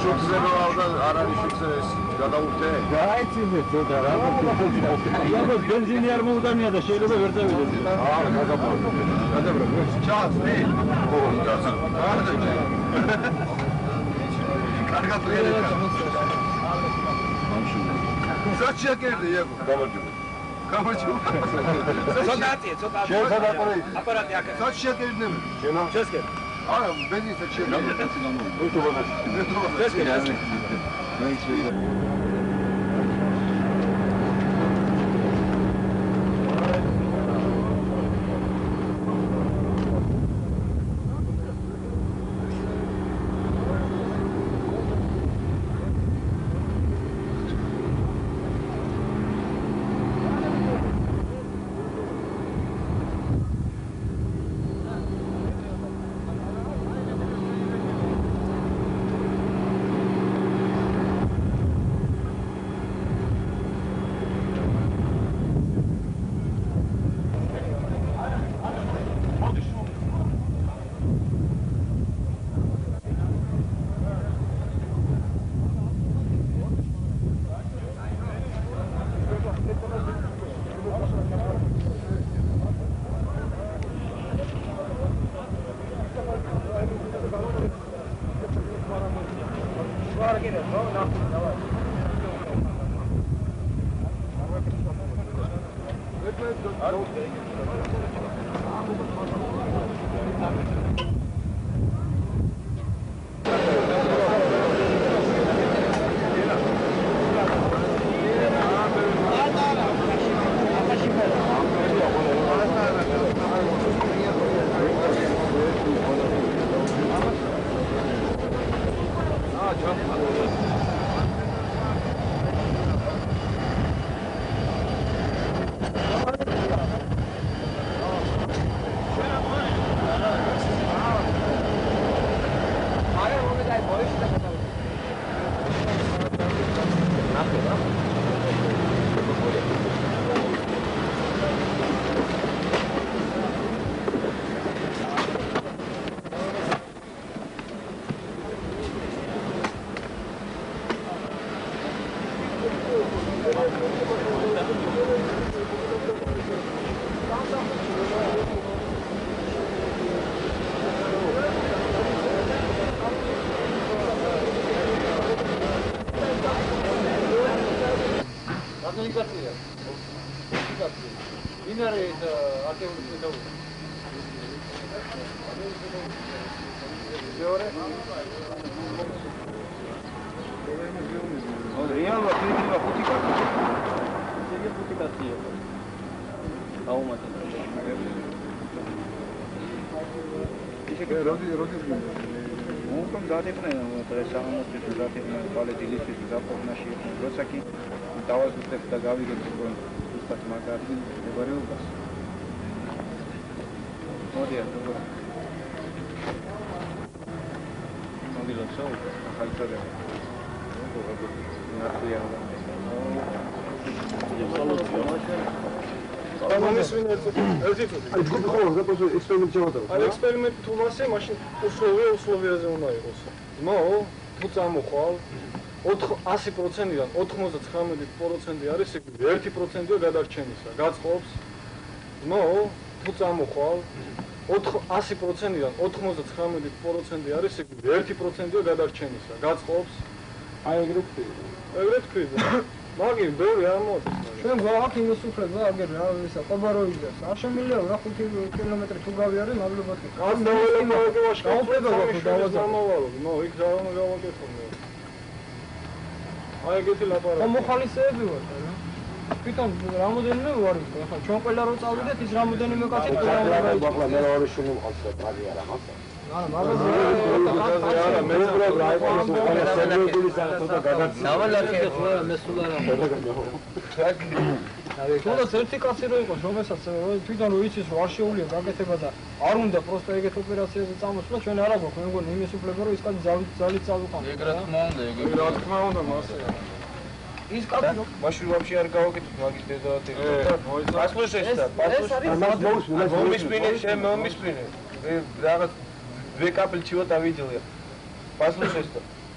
შუქზერო არ არის შუქზეს გადაურთე? გაიცინე ცოტა რა. იაგოს ბენზინი არ მოუდანია და შეიძლება ვერ წავიდეთ. გადაბრუნე. ჩას, ნე. ო, ჩას. კარგად ვერეთ. საჩია კერდი იაგო. გამარჯობა. გამარჯობა. ცოტათი. შენ სადაყრე? აპარატი აქ. საჩია კერდნები. შენო? შესკერ. არა, ბენზინი საჩია კერდი. შესკერ. ექსპერიმენტი თუ მასე, მაშინ условияზე უნდა იყოს. ნო, თუ წამოხვალ 100%-დან 99% არის 1%-ია გადარჩენისა. გაწყობს. ნო, თუ წამოხვალ 100%-დან 99% არის 1%-ია გადარჩენისა. გაწყობს. აი ეგრე ვთქვი. ეგრე თქვი. მაგინ ბევრი არ მოდის. ჩვენ გვაქვს იმის უფლება, აგერ რა ისა ყაბაროიძეს. არ შემიძლია რა 5 კილომეტრი თუ გავიარე, მადლობათ. ამ დავალებაში გაუწევა დავაზამავალო. ნო, იქ რა უნდა გავაკეთო. აი ეგეთი ლაპარაკი. მოხალისეები ვარ რა. თვითონ რამოდენიმე ვარ იქ. ახლა ჩვენ ყველა რო წავიდეთ, ის რამოდენიმე კაცი თუ გვაქვს მე ორი შუნი ვყავს მაგი არა მასა. არა, მაგრამ მე უბრალოდ რა იყო სერვერული საერთოდ გადაწყდა. დავალაკე ხო მესულა რა. თუნდაც ერთი კაცი რო იყოს, რომელსაც თვითონ რო იცის რომ არ შეუძლია გაკეთება და არ უნდა პროსტა ეგეთ ოპერაციაზე წამოსვლა, ჩვენ არა გვაქვს, მე მგონი იმის უფლება რომ ის კაცი ძალით წავიყვანო. ეგ რა თქმა უნდა, რა თქმა უნდა მასე. ის კაცი მაშინ ვაფშე არ გავაკეთოთ მაგის დედავათი. პასპორტი ეს მომისმინე, შენ მომისმინე. რაღაც 2 კაპელჩიო დავიძილე. პასპორტი ეს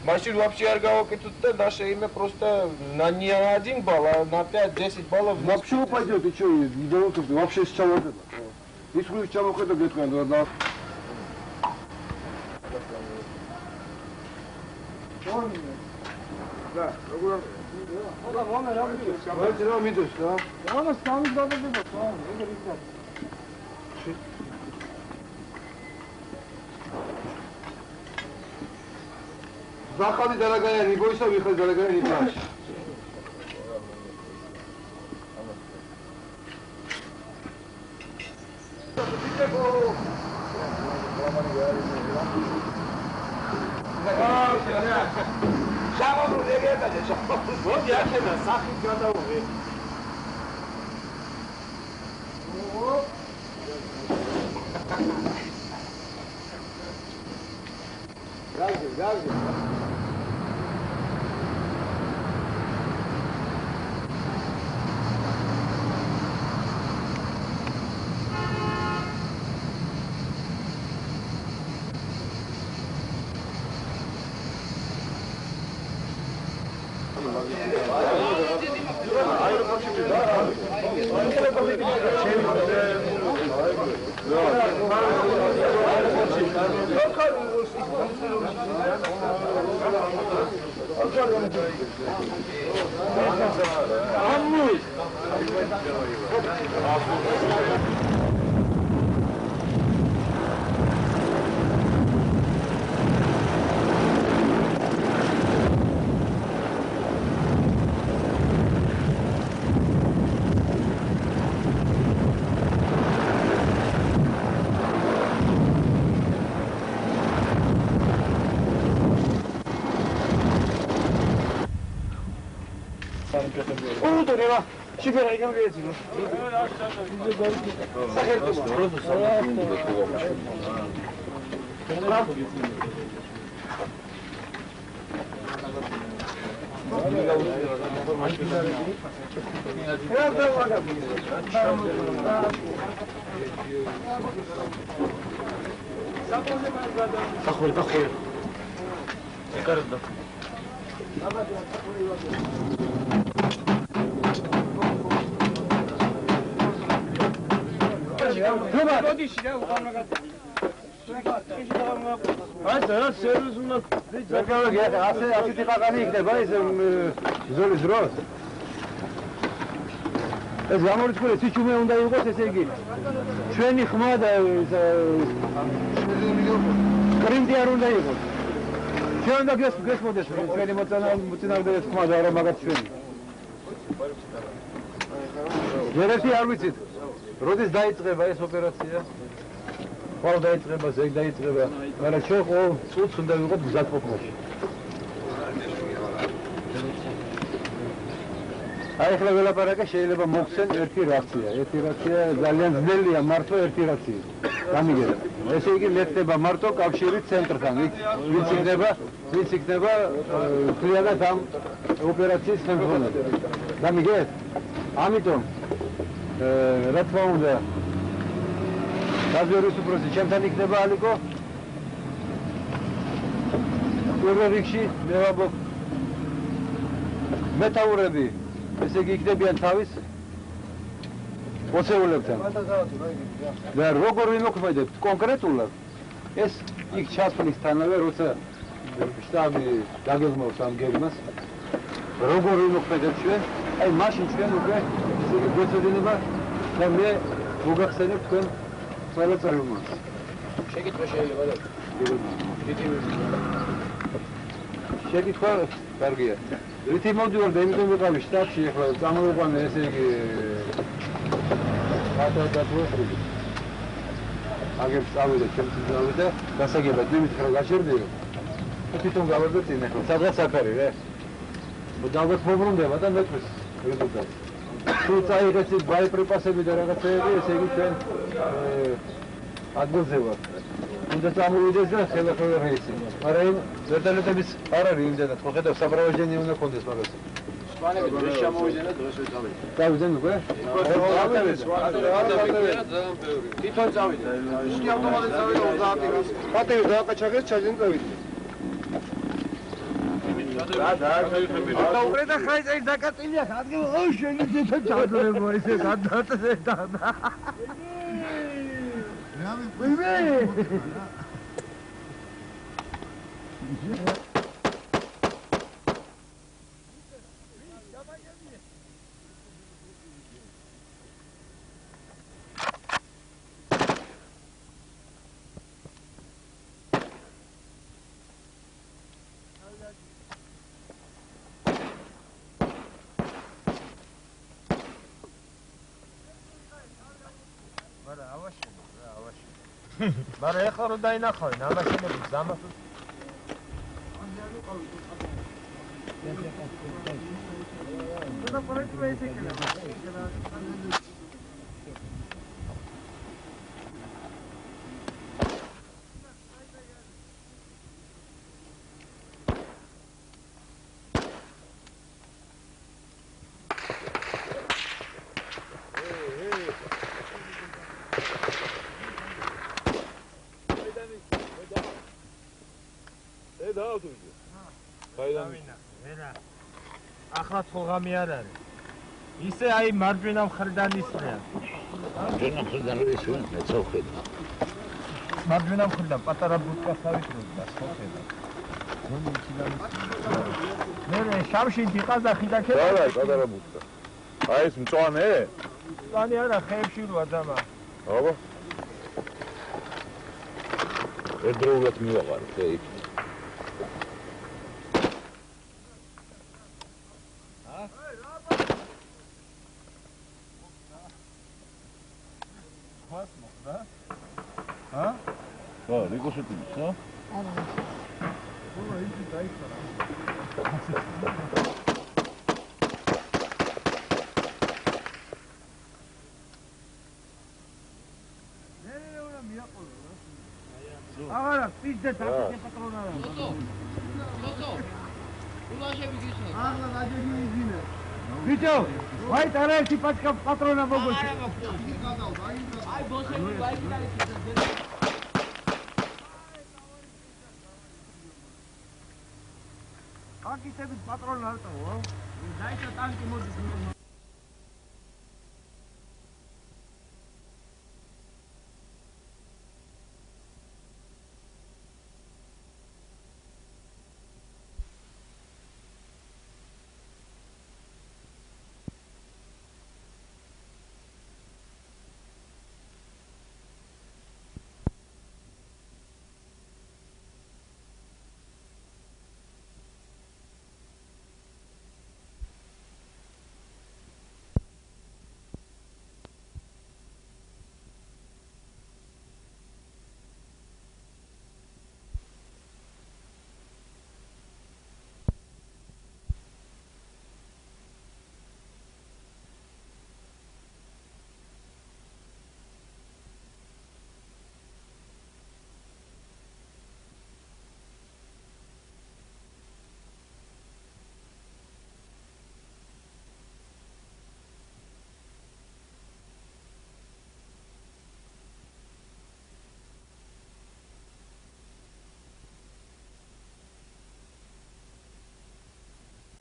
Машин вообще არ გავაკეთოთ და наша имя просто ни один балл, а на 5-10 баллов. Вообще упадет, и что, идиот, вообще с чего это? Если вы с чего это где-то, да. Да, Захали, дорогая, не бойся, выходи, дорогая, не плачь. ეს გამორიცხული სიჩუმე უნდა იყოს, ესე იგი ჩვენი ხმა და კრინდი არ უნდა იყოს. ჩვენ უნდა გესმოდეს ჩვენი მოწინააღმდეგეს ხმა და არა მაგათ ჩვენი. ჯერეთი არ ვიცით, როდის დაიწყება ეს ოპერაცია? ყოველ დაიწყება, ზეგ დაიწყება, მაგრამ ჩვენ ყოველ წუთს უნდა ვიყოთ მზადყოფნაში. აი ახლა ველაპარაკე შეიძლება მოგცენ ერთი რაცია ძალიან ძნელია მართლა ერთი რაცია გამიგეთ ესე იგი ლექდება მარტო კავშირი ცენტრთან ვინც იქნება ძალიანად ამ ოპერაციის ხელმძღვანელი გამიგეთ ამიტომ რა თქმა უნდა გაზვერის უპროსი ჩემთან იქნება ალიკო პირველ რიგში მე ვამბობ მეტაურები ესე იგი იქნებიან თავის ოცეულებთან და როგორ ვიმოქმედებთ კონკრეტულად ეს იქ ჩასვლისთანავე როცა შტაბი დაგეგმავს ამ გეგმას როგორ ვიმოქმედებთ ჩვენ აი მაშინ ჩვენ უკვე ესე იგი გვეცოდინება და მე მოგახსენებ თქვენ ყველა წარუმატს შეკითხვა შეიძლება და შეკითხვა კარგია რითი მოვდივარ და იმიტომ ვიყავი შტაბში ახლა წამოვიყვანე ესე იგი და პროფილი აგებს წავიდე ჩემს წავიდე გასაგებად იმით რომ გაჩერდიო თვითონ გავარდე წინ ახლა სადღაც აქ არის რა დავდეთ მობრუნდება და მეკვეს რეზულტატი თუ წაიღეთ ბაიპრიპასები და რაღაცეები ესე იგი ჩვენ ადგილზე ვარ უნდა წამოვიდეს და ხელახლა რეისი მაგრამ ვერტალეტების არ არის იმდენად ხო ხედავ საბრალოჟენი უნდა კონდეს მაგას სვანები დღეს ჩამოვიდნენ და დღეს წავიდნენ წავიდნენ უკვე თვითონ წავიდნენ შე ავტომატად წავიდა 30 პატივი დააკაჩაგეს ჩაჯენ წავიდნენ უკვე და ხაიჭი დაკაწილია ადგილ ო შენი ძეთა ჩადრებო ესე გადაწე და ვიმე მაგრამ ეხლა რომ დაინახავენ ამაშენების ზამას ახლა თოღამი არ არის. ისე აი მარჯვენა მხრიდან ისრიან. მარჯვენა მხრიდან ის ვინ მეცოხედა. მარჯვენა მხრიდან პატარა ბუტკასავით და სოფედა. მე შამში დიყაზახი და ქე. რა პატარა ბუტკა. აი ეს მწვანე? მწვანე არა, ხეებში როა ძამა. აბა. ერთდროულად მივაყარ ხეიფ. რიკოშეტის, ხო? არა. ყველა ის დაიხარა. აღარა პიზდეთ აკეთე პატრონარა. ლოტო. ულაშები გიხო. აღლა ნაჯები იზინე. ბიჭო, ვაი ტარაერთი პაჩკა პატრონა მოგოჩი. აი ბოსები ვაი გიტარისტი. აკეთებით პატრონა არტო. დაიჭა ტანკი მოდის.